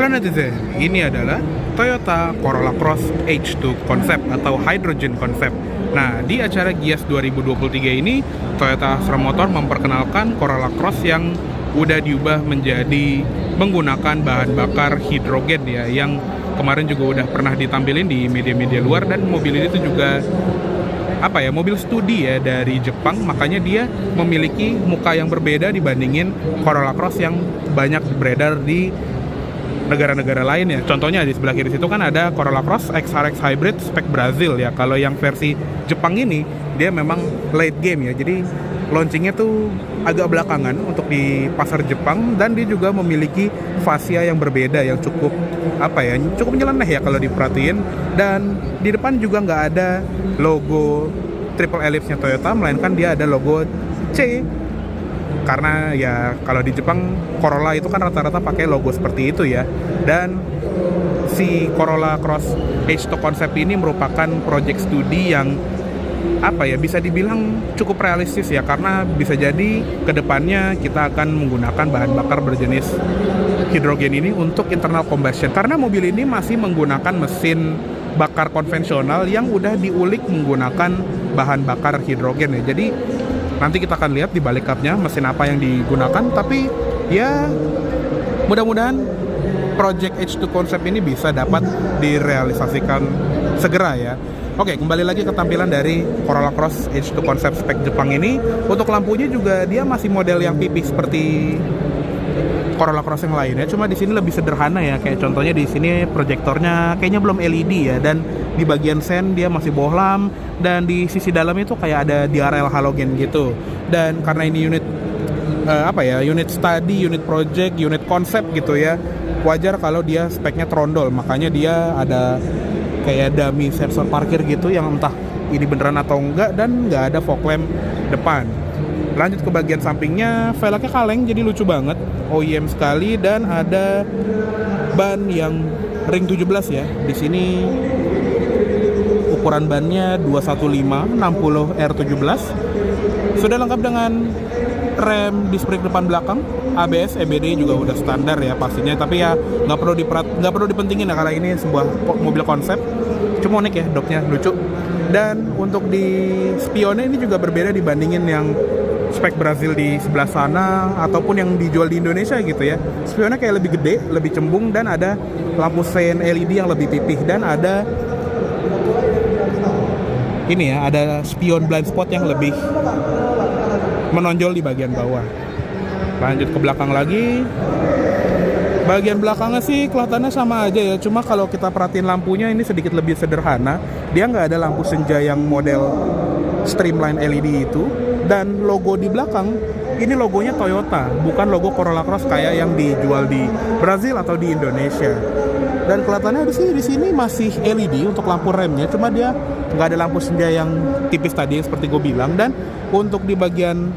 Halo netizen, ini adalah Toyota Corolla Cross H2 Concept atau Hydrogen Concept. Nah, di acara Gias 2023 ini, Toyota Astra Motor memperkenalkan Corolla Cross yang udah diubah menjadi menggunakan bahan bakar hidrogen ya, yang kemarin juga udah pernah ditampilin di media-media luar, dan mobil ini tuh juga mobil studi ya dari Jepang, makanya dia memiliki muka yang berbeda dibandingin Corolla Cross yang banyak beredar di negara-negara lain ya. Contohnya di sebelah kiri situ kan ada Corolla Cross XRX Hybrid spek Brazil ya. Kalau yang versi Jepang ini dia memang late game ya. Jadi launchingnya tuh agak belakangan untuk di pasar Jepang, dan dia juga memiliki fascia yang berbeda yang cukup cukup nyeleneh ya kalau diperhatiin. Dan di depan juga nggak ada logo triple ellipse-nya Toyota, melainkan dia ada logo C. Karena ya kalau di Jepang Corolla itu kan rata-rata pakai logo seperti itu ya. Dan si Corolla Cross H2 Concept ini merupakan project studi yang bisa dibilang cukup realistis ya, karena bisa jadi kedepannya kita akan menggunakan bahan bakar berjenis hidrogen ini untuk internal combustion, karena mobil ini masih menggunakan mesin bakar konvensional yang udah diulik menggunakan bahan bakar hidrogen ya. Jadi nanti kita akan lihat di balik cupnya mesin apa yang digunakan, tapi ya mudah-mudahan project H2 Concept ini bisa dapat direalisasikan segera ya. Oke, kembali lagi ke tampilan dari Corolla Cross H2 Concept spek Jepang ini. Untuk lampunya juga dia masih model yang pipih seperti Corolla Cross yang lainnya, cuma di sini lebih sederhana ya. Kayak contohnya di sini proyektornya kayaknya belum LED ya, dan di bagian sen dia masih bohlam, dan di sisi dalam itu kayak ada DRL halogen gitu. Dan karena ini unit unit study, unit project, unit konsep gitu ya, wajar kalau dia speknya trondol. Makanya dia ada kayak dummy sensor parkir gitu yang entah ini beneran atau enggak, dan nggak ada fog lamp depan. Lanjut ke bagian sampingnya, velgnya kaleng jadi lucu banget, OEM sekali, dan ada ban yang ring 17 ya. Di sini ukuran bannya 215 60 R17. Sudah lengkap dengan rem disc brake depan belakang, ABS, EBD juga udah standar ya pastinya, tapi ya nggak perlu dipentingin ya karena ini sebuah mobil konsep. Cuma unik ya, doknya lucu. Dan untuk di spionnya ini juga berbeda dibandingin yang spek Brazil di sebelah sana ataupun yang dijual di Indonesia gitu ya. Spionnya kayak lebih gede, lebih cembung, dan ada lampu sein LED yang lebih pipih, dan ada ada spion blind spot yang lebih menonjol di bagian bawah. Lanjut ke belakang lagi. Bagian belakangnya sih kelihatannya sama aja ya, cuma kalau kita perhatiin lampunya ini sedikit lebih sederhana. Dia nggak ada lampu senja yang model streamline LED itu, dan logo di belakang ini logonya Toyota, bukan logo Corolla Cross kayak yang dijual di Brazil atau di Indonesia. Dan kelihatannya di sini masih LED untuk lampu remnya, cuma dia nggak ada lampu senja yang tipis tadi seperti gue bilang. Dan untuk di bagian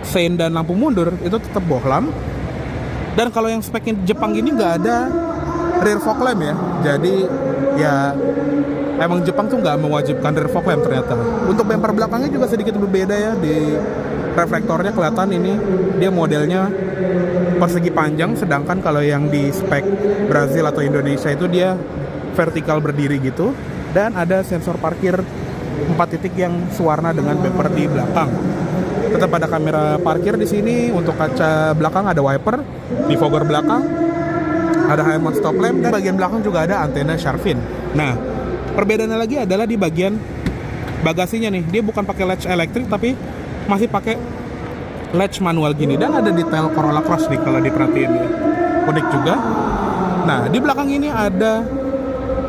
sein dan lampu mundur itu tetap bohlam. Dan kalau yang spek Jepang ini nggak ada rear fog lamp ya, jadi ya emang Jepang tuh nggak mewajibkan rear fog lamp ternyata. Untuk bumper belakangnya juga sedikit berbeda ya, di reflektornya kelihatan ini dia modelnya persegi panjang, sedangkan kalau yang di spek Brazil atau Indonesia itu dia vertikal berdiri gitu. Dan ada sensor parkir 4 titik yang sewarna dengan bumper di belakang. Tetap ada kamera parkir di sini. Untuk kaca belakang ada wiper, di fogger belakang ada high mount stop lamp, dan bagian belakang juga ada antena shark fin. Nah, perbedaannya lagi adalah di bagian bagasinya nih. Dia bukan pakai latch elektrik, tapi masih pakai latch manual gini, dan ada detail Corolla Cross nih kalau diperhatiin ya. Unik juga. Nah, di belakang ini ada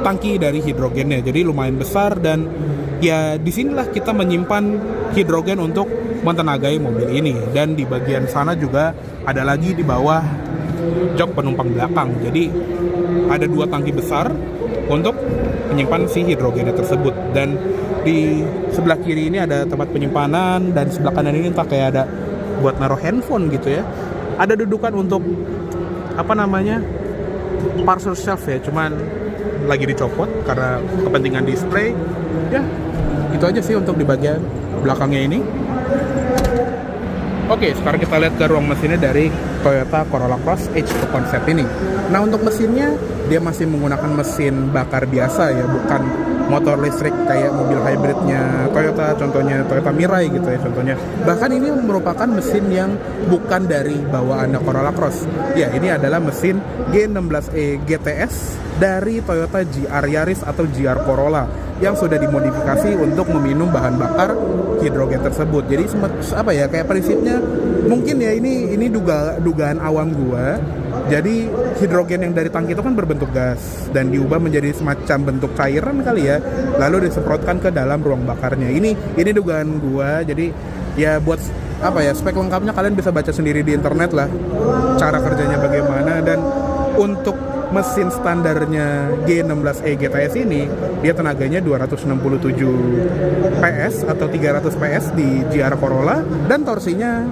tangki dari hidrogennya, jadi lumayan besar, dan ya disinilah kita menyimpan hidrogen untuk mentenagai mobil ini. Dan di bagian sana juga ada lagi di bawah jok penumpang belakang, jadi ada 2 tangki besar untuk menyimpan si hidrogennya tersebut. Dan di sebelah kiri ini ada tempat penyimpanan, dan sebelah kanan ini entah kayak ada buat naruh handphone gitu ya. Ada dudukan untuk parcel shelf ya, cuman lagi dicopot karena kepentingan display. Ya, itu aja sih untuk di bagian belakangnya ini. Oke, sekarang kita lihat ke ruang mesinnya dari Toyota Corolla Cross H2 Concept ini. Nah, untuk mesinnya dia masih menggunakan mesin bakar biasa ya, bukan motor listrik kayak mobil hybridnya Toyota, contohnya Toyota Mirai gitu ya contohnya. Bahkan ini merupakan mesin yang bukan dari bawaannya Corolla Cross. Ya, ini adalah mesin G16E GTS dari Toyota GR Yaris atau GR Corolla yang sudah dimodifikasi untuk meminum bahan bakar hidrogen tersebut. Jadi apa ya, kayak prinsipnya mungkin ya ini dugaan awam gua. Jadi hidrogen yang dari tangki itu kan berbentuk gas dan diubah menjadi semacam bentuk cairan kali ya, lalu disemprotkan ke dalam ruang bakarnya. Ini dugaan gua. Jadi ya buat apa ya, spek lengkapnya kalian bisa baca sendiri di internet lah cara kerjanya bagaimana. Dan untuk mesin standarnya G16E GTS ini dia tenaganya 267 PS atau 300 PS di GR Corolla dan torsinya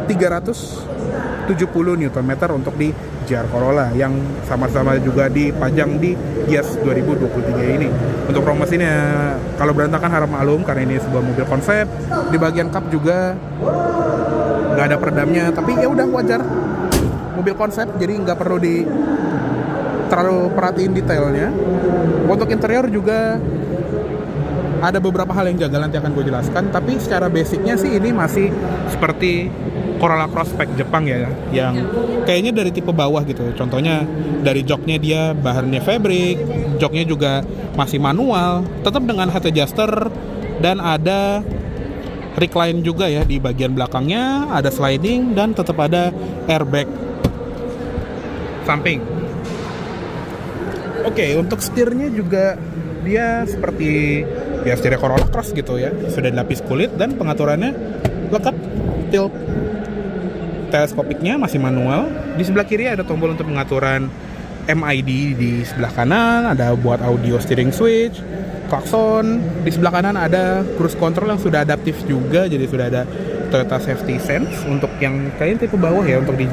370 Nm untuk di GR Corolla yang sama-sama juga dipajang di Gias 2023 ini. Untuk ruang mesinnya kalau berantakan harap maklum karena ini sebuah mobil konsep. Di bagian kap juga nggak ada peredamnya, tapi ya udah wajar, mobil konsep jadi nggak perlu terlalu perhatiin detailnya. Untuk interior juga ada beberapa hal yang gagal, nanti akan gue jelaskan. Tapi secara basicnya sih ini masih seperti Corolla Cross spek Jepang ya, yang kayaknya dari tipe bawah gitu. Contohnya dari joknya dia bahannya fabric, joknya juga masih manual, tetap dengan head adjuster dan ada recline juga ya di bagian belakangnya, ada sliding dan tetap ada airbag samping. Oke, untuk setirnya juga dia seperti ya setirnya Corolla Cross gitu ya, sudah dilapis kulit dan pengaturannya lengkap. Tilt teleskopiknya masih manual. Di sebelah kiri ada tombol untuk pengaturan MID, di sebelah kanan ada buat audio steering switch, klakson. Di sebelah kanan ada cruise control yang sudah adaptif juga, jadi sudah ada Toyota Safety Sense untuk yang kayaknya tipe bawah ya untuk di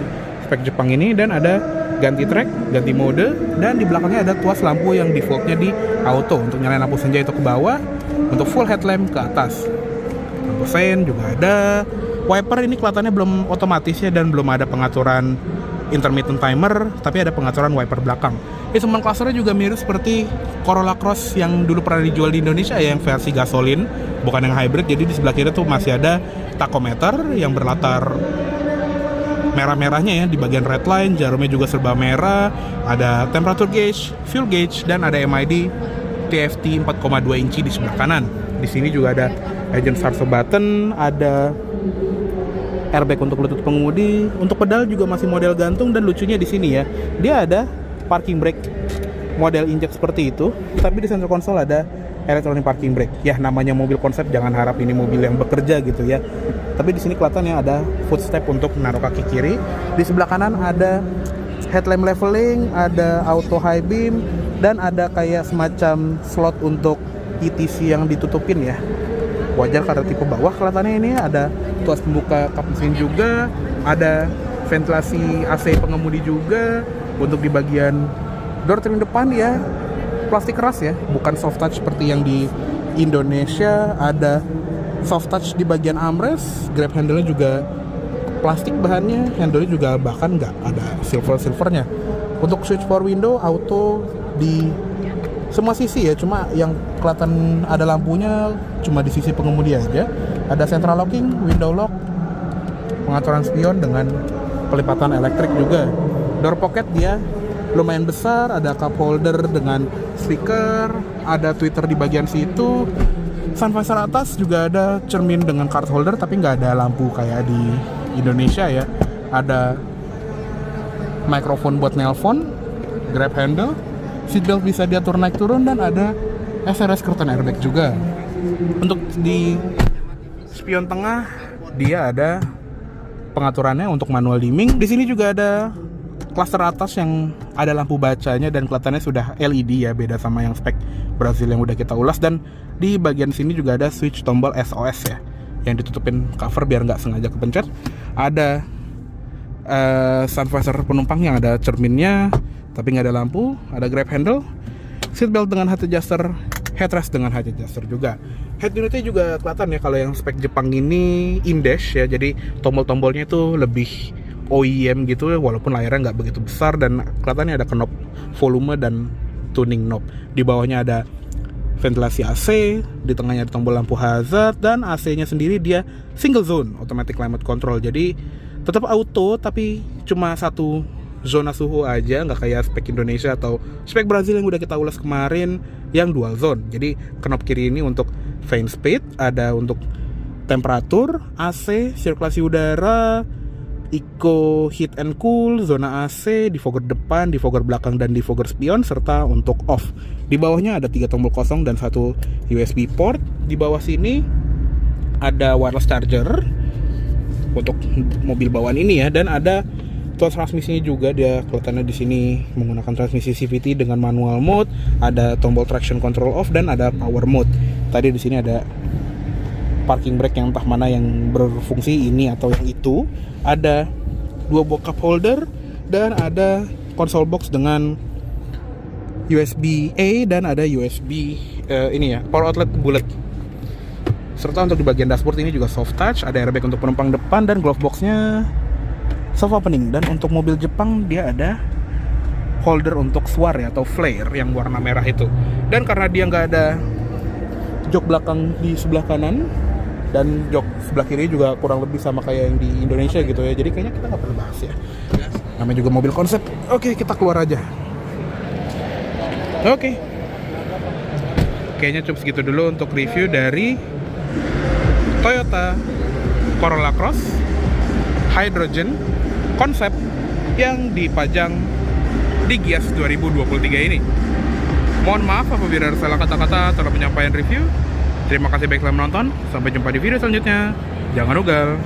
spek Jepang ini, dan ada ganti track, ganti mode, dan di belakangnya ada tuas lampu yang defaultnya di auto untuk nyalain lampu senja itu ke bawah, untuk full headlamp ke atas. Lampu sen juga ada. Wiper ini kelihatannya belum otomatis ya dan belum ada pengaturan intermittent timer, tapi ada pengaturan wiper belakang. Instrument clusternya juga mirip seperti Corolla Cross yang dulu pernah dijual di Indonesia ya, yang versi gasolin, bukan yang hybrid. Jadi di sebelah kiri tuh masih ada tachometer yang berlatar merah-merahnya ya, di bagian red line, jarumnya juga serba merah, ada temperature gauge, fuel gauge, dan ada MID TFT 4,2 inci di sebelah kanan. Di sini juga ada engine start button, ada airbag untuk lutut pengemudi. Untuk pedal juga masih model gantung, dan lucunya di sini ya, dia ada parking brake model injek seperti itu, tapi di sensor konsol ada electronic parking brake. Ya namanya mobil konsep, jangan harap ini mobil yang bekerja gitu ya. Tapi di sini kelihatannya ada footstep untuk menaruh kaki kiri. Di sebelah kanan ada headlamp leveling, ada auto high beam, dan ada kayak semacam slot untuk ETC yang ditutupin ya. Wajar karena tipe bawah kelihatannya. Ini ada tuas pembuka kap mesin juga, ada ventilasi AC pengemudi juga. Untuk di bagian door trim depan ya plastik keras ya, bukan soft touch seperti yang di Indonesia. Ada soft touch di bagian armrest, grab handle-nya juga plastik bahannya, handle-nya juga bahkan nggak ada silvernya. Untuk switch power window auto di semua sisi ya, cuma yang kelihatan ada lampunya cuma di sisi pengemudi aja. Ada central locking, window lock, pengaturan spion dengan pelipatan elektrik juga. Door pocket dia lumayan besar, ada cup holder dengan speaker, ada tweeter di bagian situ. Sun visor atas juga ada cermin dengan card holder, tapi nggak ada lampu kayak di Indonesia ya. Ada mikrofon buat nelpon, grab handle, seatbelt bisa diatur naik turun, dan ada SRS curtain airbag juga. Untuk di spion tengah dia ada pengaturannya untuk manual dimming. Di sini juga ada klaster atas yang ada lampu bacanya dan kelihatannya sudah LED ya, beda sama yang spek Brazil yang udah kita ulas. Dan di bagian sini juga ada switch tombol SOS ya, yang ditutupin cover biar nggak sengaja kepencet. Ada sun visor penumpang yang ada cerminnya tapi nggak ada lampu. Ada grab handle, seatbelt dengan head adjuster, headrest dengan head adjuster juga. Head unitnya juga kelihatan ya, kalau yang spek Jepang ini in-dash ya, jadi tombol-tombolnya itu lebih OEM gitu, walaupun layarnya nggak begitu besar, dan kelihatannya ada knob volume dan tuning knob. Di bawahnya ada ventilasi AC, di tengahnya ada tombol lampu hazard, dan AC-nya sendiri dia single zone automatic climate control, jadi tetap auto tapi cuma satu zona suhu aja, nggak kayak spek Indonesia atau spek Brazil yang udah kita ulas kemarin yang dual zone. Jadi knob kiri ini untuk fan speed, ada untuk temperatur, AC, sirkulasi udara, eco heat and cool, zona AC, defogger depan, defogger belakang, dan defogger spion, serta untuk off. Di bawahnya ada 3 tombol kosong dan 1 USB port. Di bawah sini ada wireless charger untuk mobil bawaan ini ya, dan ada tool transmisinya juga. Dia kelihatannya di sini menggunakan transmisi CVT dengan manual mode, ada tombol traction control off, dan ada power mode. Tadi di sini ada parking brake yang entah mana yang berfungsi, ini atau yang itu. Ada 2 buah cup holder, dan ada console box dengan USB A, dan ada USB ini ya, power outlet bulat. Serta untuk di bagian dashboard ini juga soft touch, ada airbag untuk penumpang depan, dan glove boxnya soft opening. Dan untuk mobil Jepang dia ada holder untuk swar ya, atau flare yang warna merah itu. Dan karena dia nggak ada jok belakang di sebelah kanan, dan jok sebelah kiri juga kurang lebih sama kayak yang di Indonesia gitu ya, jadi kayaknya kita nggak perlu bahas ya, namanya juga mobil konsep. Oke, kita keluar aja. Oke, kayaknya cukup segitu dulu untuk review dari Toyota Corolla Cross Hydrogen konsep yang dipajang di Gias 2023 ini. Mohon maaf apabila ada salah kata-kata dalam penyampaian review. Terima kasih baik telah menonton. Sampai jumpa di video selanjutnya. Jangan ugal.